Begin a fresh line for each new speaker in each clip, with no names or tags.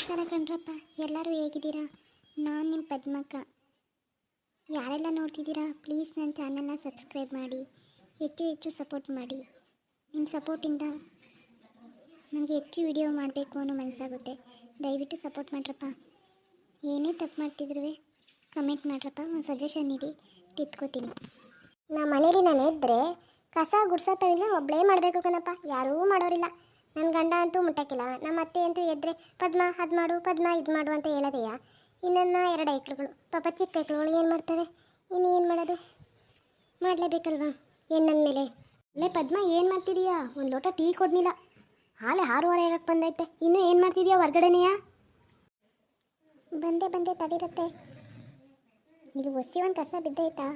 ನಮಸ್ಕಾರ ಕಣ್ರಪ್ಪ, ಎಲ್ಲರೂ ಹೇಗಿದ್ದೀರಾ? ನಾನು ನಿಮ್ಮ ಪದ್ಮಕ್ಕ. ಯಾರೆಲ್ಲ ನೋಡ್ತಿದ್ದೀರಾ ಪ್ಲೀಸ್ ನನ್ನ ಚಾನಲ್ನ ಸಬ್ಸ್ಕ್ರೈಬ್ ಮಾಡಿ, ಹೆಚ್ಚು ಹೆಚ್ಚು ಸಪೋರ್ಟ್ ಮಾಡಿ. ನಿಮ್ಮ ಸಪೋರ್ಟಿಂದ ನನಗೆ ಹೆಚ್ಚು ವಿಡಿಯೋ ಮಾಡಬೇಕು ಅನ್ನೋ ಮನಸ್ಸಾಗುತ್ತೆ. ದಯವಿಟ್ಟು ಸಪೋರ್ಟ್ ಮಾಡ್ರಪ್ಪ. ಏನೇ ತಪ್ಪು ಮಾಡ್ತಿದ್ರು ಕಮೆಂಟ್ ಮಾಡ್ರಪ್ಪ, ಒಂದು ಸಜೆಷನ್ ನೀಡಿ, ತಿದ್ಕೋತೀನಿ. ನಮ್ಮ ಮನೇಲಿ ನಾನು ಎದ್ದರೆ ಕಸ ಗುಡ್ಸೋತವಿಲ್ಲ ಒಬ್ಬಳೇ ಮಾಡಬೇಕು ಕಣಪ್ಪ, ಯಾರೂ ಮಾಡೋರಿಲ್ಲ. ನನ್ನ ಗಂಡ ಅಂತೂ ಮುಟ್ಟಕ್ಕಿಲ್ಲ. ನಮ್ಮ ಅತ್ತೆ ಅಂತೂ ಎದ್ದರೆ ಪದ್ಮ ಅದು ಮಾಡು, ಪದ್ಮ ಇದು ಮಾಡು ಅಂತ ಹೇಳೋದೆಯಾ. ಇನ್ನೊಂದು 2 ಐಕ್ಳುಗಳು ಪಾಪ, ಚಿಕ್ಕ ಐಕ್ಳುಗಳು ಏನು ಮಾಡ್ತವೆ, ಇನ್ನೇನು ಮಾಡೋದು, ಮಾಡಲೇಬೇಕಲ್ವಾ ಹೆಣ್ಣಂದ ಮೇಲೆ. ಅಲ್ಲೇ ಪದ್ಮ ಏನು ಮಾಡ್ತಿದೀಯಾ? ಒಂದು ಲೋಟ ಟೀ ಕೊಡ್ನಿಲ್ಲ, ಹಾಲೆ 6:30 ಆಗಕ್ಕೆ ಬಂದೈತೆ, ಇನ್ನೂ ಏನು ಮಾಡ್ತಿದೀಯಾ ಹೊರ್ಗಡೆನೆಯಾ? ಬಂದೆ ತಡಿರತ್ತೆ. ಇದು ಹೊಸಿ ಒಂದು ಕಸ ಬಿದ್ದೈತಾ?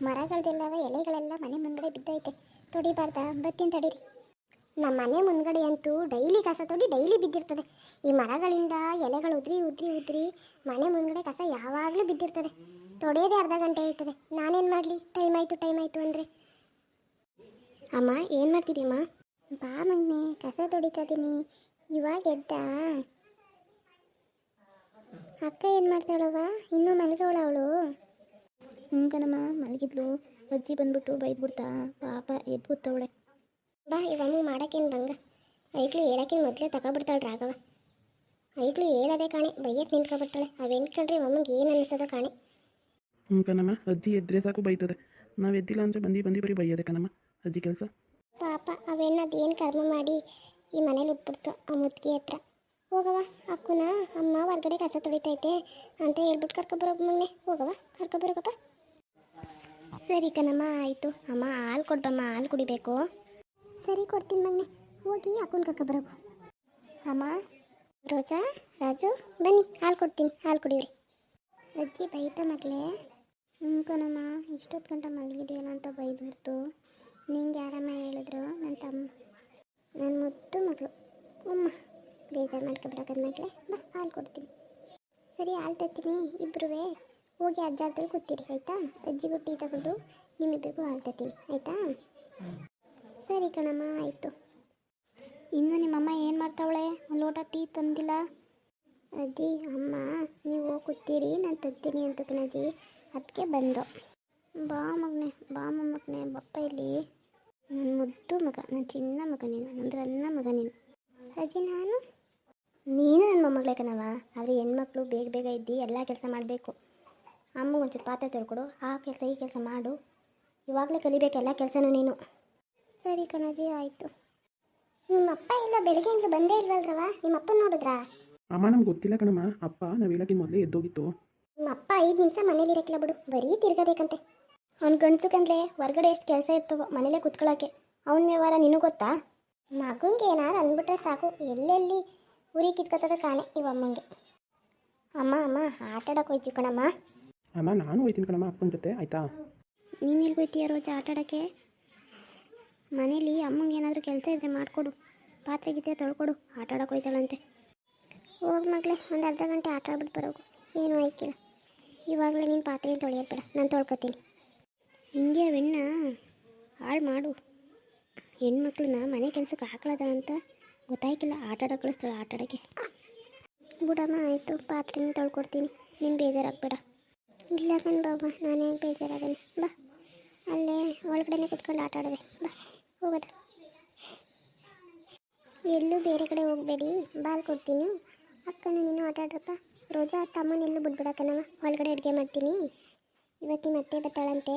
ಮರಗಳದೆಲ್ಲವ ಎಲೆಗಳೆಲ್ಲ ಮನೆ ಮುಂದ್ಗಡೆ ಬಿದ್ದೈತೆ, ತೊಡಿಬಾರ್ದಾ? ಬತ್ತೀನಿ ತಡೀರಿ. ನಮ್ಮ ಮನೆ ಮುಂದ್ಗಡೆ ಅಂತೂ ಡೈಲಿ ಕಸ ತೊಡಿ ಡೈಲಿ ಬಿದ್ದಿರ್ತದೆ. ಈ ಮರಗಳಿಂದ ಎಲೆಗಳು ಉದ್ರಿ ಮನೆ ಮುಂದ್ಗಡೆ ಕಸ ಯಾವಾಗಲೂ ಬಿದ್ದಿರ್ತದೆ. ತೊಡೆಯೋದೇ ಅರ್ಧ ಗಂಟೆ ಆಯ್ತದೆ. ನಾನೇನು ಮಾಡಲಿ? ಟೈಮ್ ಆಯಿತು ಅಂದರೆ. ಅಮ್ಮ ಏನು ಮಾಡ್ತಿದ್ದೀಮ್ಮ? ಬಾ ಮಗನೆ, ಕಸ ತೊಡಿತಾ ಇದ್ದೀನಿ. ಇವಾಗ ಎದ್ದ? ಅಕ್ಕ ಏನು ಮಾಡ್ತಾಳವ? ಇನ್ನೂ ಮಲಗವಳ ಅವಳು? ಕಣಮ್ಮ, ಮಲಗಿದ್ಲು. ಅಜ್ಜಿ ಬಂದ್ಬಿಟ್ಟು ಬೈದ್ಬಿಡ್ತಾ, ಪಾಪ ಎದ್ದು ಕೂತವಳೆ. ಬಾ, ಇವಮ್ಮ ಮಾಡೋಕ್ಕೇನು ಬಂಗ. ಐಕ್ಳು ಹೇಳೋಕ್ಕೇನು ಮೊದಲೇ ತಗೊಬಿಡ್ತಾಳೆ ರಾಘವ. ಐಕ್ಳು ಹೇಳೋದೇ ಕಾಣೆ, ಬೈಯಕ್ಕೆ ನಿಂತ್ಕೊಬಿಡ್ತಾಳೆ. ಅವೆಂಟು ಕಂಡ್ರೆ ಇವಮ್ಮಗೆ ಏನು ಅನ್ನಿಸ್ತದೋ ಕಾಣೆ.
ಕಣಮ್ಮ, ಅಜ್ಜಿ ಎದ್ರೆ ಸಾಕು ಬೈತದೆ. ನಾವು ಎದ್ದಿಲ್ಲ ಅಂದರೆ ಬಂದು ಬರೀ ಬೈಯೋದೆ ಕಣಮ್ಮ ಅಜ್ಜಿ ಕೆಲಸ.
ಪಾಪ ಅವೇನದು ಏನು ಕರ್ಮ ಮಾಡಿ ಈ ಮನೇಲಿ ಉಟ್ಬಿಡ್ತು ಆ ಮುದ್ಕಿ ಹತ್ರ. ಹೋಗವ, ಅಕ್ಕನ ಅಮ್ಮ ಹೊರ್ಗಡೆ ಕಸ ತೊಳಿತೈತೆ ಅಂತ ಹೇಳ್ಬಿಟ್ಟು ಕರ್ಕೊಬರೋಗ ಮಗನೆ. ಹೋಗವ, ಕರ್ಕೊಬರೋಗಪ್ಪ. ಸರಿ ಕಣಮ್ಮ, ಆಯಿತು. ಅಮ್ಮ ಹಾಲು ಕೊಡ್ಬಮ್ಮ, ಹಾಲು ಕುಡಿಬೇಕು. ಸರಿ, ಕೊಡ್ತೀನಿ ಮಗನೆ. ಹೋಗಿ ಅಕ್ಕನ ಕರ್ಕೊಬರೋಗು. ಅಮ್ಮ, ರೋಜಾ, ರಾಜು ಬನ್ನಿ, ಹಾಲು ಕೊಡ್ತೀನಿ, ಹಾಲು ಕುಡಿಯೋರಿ. ಅಜ್ಜಿ ಬೈತ ಮಗಳೇ? ಕಣಮ್ಮ, ಇಷ್ಟೊತ್ತು ಗಂಟೆ ಮಲಗಿದೆಯಲ್ಲ ಅಂತ ಬೈದ್ಬಿಡ್ತು. ನಿಂಗೆ ಯಾರಮ್ಮ ಹೇಳಿದ್ರು? ನನ್ನ ಮುದ್ದು ಮಗಳು ಅಮ್ಮ. ಬೇಜಾರು ಮಾಡ್ಕೊಬಿಡಕ್ಕದ ಮಗಳೇ. ಬಾ, ಹಾಲು ಕೊಡ್ತೀನಿ. ಸರಿ, ಹಾಲು ತರ್ತೀನಿ. ಇಬ್ಬರೂ ಹೋಗಿ ಅಜ್ಜಾರ್ದಲ್ಲಿ ಕೂತೀರಿ, ಆಯಿತಾ? ಅಜ್ಜಿಗೂ ಟೀ ತಗೊಂಡು ನಿಮ್ಮಿಬ್ಬರಿಗೂ ಹಾಲು ತರ್ತೀನಿ, ಆಯಿತಾ? ಸರಿ ಕಣಮ್ಮ, ಆಯಿತು. ಇನ್ನು ನಿಮ್ಮಮ್ಮ ಏನು ಮಾಡ್ತಾವಳೆ? ಒಂದು ಲೋಟ ಟೀ ತಂದಿಲ್ಲ. ಅಜ್ಜಿ, ಅಮ್ಮ ನೀವು ಕೂತೀರಿ, ನಾನು ತರ್ತೀನಿ ಅಂತ ಕಣಜ್ಜಿ, ಅದಕ್ಕೆ ಬಂದು. ಬಾ ಮಗನೆ, ಬಾ ಮೊಮ್ಮಗನೆ, ಬಪ್ಪ ಇಲ್ಲಿ. ನನ್ನ ಮುದ್ದು ಮಗ, ನನ್ನ ಚಿನ್ನ ಮಗ ನೀನು, ಅಂದರೆ ನನ್ನ ಮಗ ನೀನು. ಅಜ್ಜಿ, ನೀನು ನನ್ನ ಮೊಮ್ಮಗಳೇ ಕಣವ. ಆದರೆ ಹೆಣ್ಮಕ್ಳು ಬೇಗ ಇದ್ದು ಎಲ್ಲ ಕೆಲಸ ಮಾಡಬೇಕು. ಅಮ್ಮಗೆ ಒಂಚೂರು ಪಾತ್ರೆ ತೊಳ್ಕೊಡು, ಆ ಕೆಲಸ ಈ ಕೆಲಸ ಮಾಡು. ಇವಾಗಲೇ ಕಲಿಬೇಕು ಎಲ್ಲ ಕೆಲಸನೂ ನೀನು. ಸರಿ ಕಣಜ್ಜಿ, ಆಯಿತು. ನಿಮ್ಮಪ್ಪ ಎಲ್ಲ ಬೆಳಗ್ಗೆಯಿಂದ ಬಂದೇ ಇಲ್ವಲ್ರವ? ನಿಮ್ಮಪ್ಪ ನೋಡಿದ್ರಾ?
ಅಮ್ಮ, ನಮ್ಗೆ ಗೊತ್ತಿಲ್ಲ ಕಣಮ್ಮ. ಅಪ್ಪ ನಾವು ಹೇಳೋಕ್ಕಿಂತ ಮೊದಲೇ ಎದ್ದೋಗಿತ್ತು.
ನಿಮ್ಮಪ್ಪ 5 ನಿಮಿಷ ಮನೇಲಿ ಇರೋಕ್ಕಿಲ್ಲ ಬಿಡು, ಬರೀ ತಿರ್ಗೋಬೇಕಂತೆ. ಅವ್ನು ಗಂಡಸು ಕಂದ್ಲೆ ಹೊರಗಡೆ ಎಷ್ಟು ಕೆಲಸ ಇರ್ತವೋ ಮನೇಲೇ ಕುತ್ಕೊಳ್ಳೋಕ್ಕೆ. ಅವನ ವ್ಯವಹಾರ ನಿನಗೆ ಗೊತ್ತಾ? ಮಗಂಗೆ ಏನಾರು ಅಂದ್ಬಿಟ್ರೆ ಸಾಕು, ಎಲ್ಲೆಲ್ಲಿ ಉರಿ ಕಿತ್ಕೊತದ ಕಾಣೆ ಇವಮ್ಮಂಗೆ. ಅಮ್ಮ ಆಟ ಆಡೋಕೆ ಹೋಯ್ತೀವಿ ಕಣಮ್ಮ.
ಅಮ್ಮ, ನಾನು ಹೋಯ್ತೀನಿ ಕಣಮ್ಮ ಅಪ್ಪನ ಜೊತೆ, ಆಯಿತಾ?
ನೀನು ಎಲ್ಲಿ ಹೋಯ್ತೀಯ ರೋಜಾ ಆಟ ಆಡೋಕ್ಕೆ? ಮನೇಲಿ ಅಮ್ಮಂಗೆ ಏನಾದರೂ ಕೆಲಸ ಇದ್ದರೆ ಮಾಡಿಕೊಡು, ಪಾತ್ರೆ ಗೀತೆ ತೊಳ್ಕೊಡು, ಆಟ ಆಡೋಕೆ ಹೋಯ್ತಾಳಂತೆ. ಹೋಗಿ ಮಗಳೇ, ಒಂದು ಅರ್ಧ ಗಂಟೆ ಆಟ ಆಡ್ಬಿಟ್ಟು ಬರೋಗು, ಏನೂ ಆಯ್ಕಿಲ್ಲ. ಇವಾಗಲೇ ನೀನು ಪಾತ್ರೆ ತೊಳೆಯೋದು ಬೇಡ, ನಾನು ತೊಳ್ಕೊತೀನಿ. ಹಿಂಗೆ ಅವೆಣ್ಣ ಹಾಳು ಮಾಡು. ಹೆಣ್ಮಕ್ಳನ್ನ ಮನೆ ಕೆಲಸಕ್ಕೆ ಹಾಕೊಳ್ಳೋದ ಅಂತ ಗೊತ್ತಾಯ್ಕಿಲ್ಲ, ಆಟ ಆಡೋಕೆ ಕಳಿಸ್ತಾಳೆ ಆಟ ಆಡೋಕ್ಕೆ. ಬಿಡಮ್ಮ, ಆಯಿತು, ಪಾತ್ರೆನ ತೊಳ್ಕೊಡ್ತೀನಿ, ನೀನು ಬೇಜಾರಾಗಬೇಡ. ಇಲ್ಲ ಕಣ್ ಬಾಬಾ, ನಾನು ಹೆಂಗೆ ಬೇಜಾರಾಗಲ್ಲ. ಬಾ, ಅಲ್ಲೇ ಒಳಗಡೆನೆ ಕುತ್ಕೊಂಡು ಆಟ ಆಡುವೆ. ಬಾ, ಹೋಗೋದ. ಎಲ್ಲೂ ಬೇರೆ ಕಡೆ ಹೋಗಬೇಡಿ, ಬಾಲ್ ಕೊಡ್ತೀನಿ. ಅಕ್ಕನು ನೀನು ಆಟ ಆಡ್ರಪ್ಪ. ರೋಜಾ ತಮ್ಮನೆಲ್ಲೂ ಬಿಡ್ಬಿಡಕ್ಕನವ, ಒಳಗಡೆ ಅಡುಗೆ ಮಾಡ್ತೀನಿ. ಇವತ್ತು ನಿಮ್ಮ ಅತ್ತೆ ಬರ್ತಾಳಂತೆ,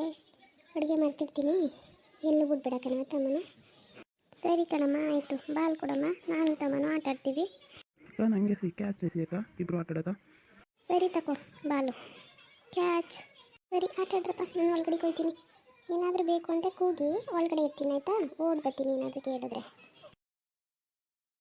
ಅಡುಗೆ ಮಾಡ್ತಿರ್ತೀನಿ, ಎಲ್ಲೂ ಬಿಡ್ಬಿಡಕ್ಕನವ ತಮ್ಮನ. ಸರಿ ಕಣಮ್ಮ, ಆಯಿತು. ಬಾಲ್ ಕೊಡಮ್ಮ, ನಾನು ತಮ್ಮನು ಆಟ ಆಡ್ತೀವಿ.
ನನಗೆ ಕ್ಯಾಚ್ ಸಿಕ್ಕ ಇಬ್ಬರು ಆಟ ಆಡೋದ?
ಸರಿ ತಗೋ, ಬಾಲು ಕ್ಯಾಚ್. ಸರಿ, ಆಟ ಆಡ್ರಪ್ಪ, ನಾನು ಒಳಗಡೆ ಹೋಗ್ತೀನಿ. ಏನಾದರೂ ಬೇಕು ಅಂತ ಕೂಗಿ ಒಳಗಡೆ ಇರ್ತೀನಿ, ಆಯಿತಾ? ಓಡ್ ಬರ್ತೀನಿ ಏನಾದರೂ ಕೇಳಿದ್ರೆ.